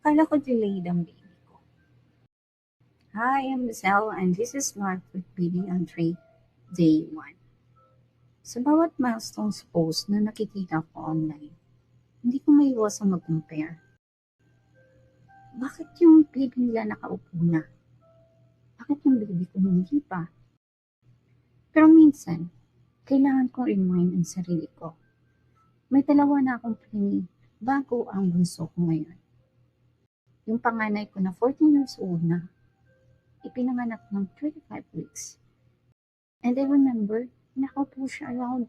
Akala ko delayed ang baby ko. Hi, I'm Lizelle and this is Mark with Baby on 3, Day 1. Sa bawat milestones post na nakikita ko online, hindi ko maiwasang mag-compare. Bakit yung baby nila nakaupo na? Bakit yung baby ko hindi pa? Pero minsan, kailangan kong remind ang sarili ko. May dalawa na akong preemie bago ang bunso ko ngayon. Yung panganay ko na 14 years old na, ipinanganak ng 35 weeks. And I remember, nakaupo siya around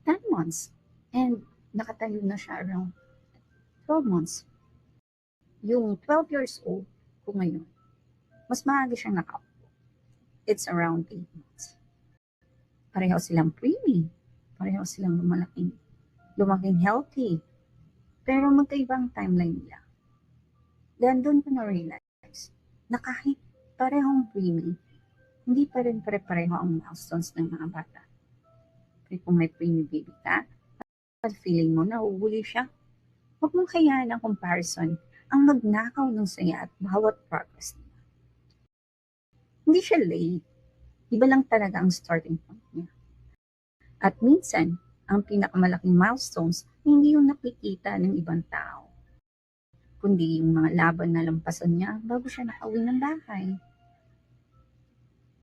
10 months. And nakatayo na siya around 12 months. Yung 12 years old ko ngayon, mas maaga siyang nakaupo. It's around 8 months. Pareho silang preemie. Pareho silang lumaking healthy. Pero magkaibang timeline nila. Then doon ko na-realize na kahit parehong preemie, hindi pa rin pare-pareho ang milestones ng mga bata. Pero kung may preemie baby ka, at feeling mo na uhuli siya, huwag mong hayaan ang comparison ang magnakaw ng saya at bawat progress niya. Hindi siya late. Iba lang talaga ang starting point niya. At minsan, ang pinakamalaking milestones hindi yung nakikita ng ibang tao, kundi yung mga laban na lampasan niya bago siya nakauwi ng bahay.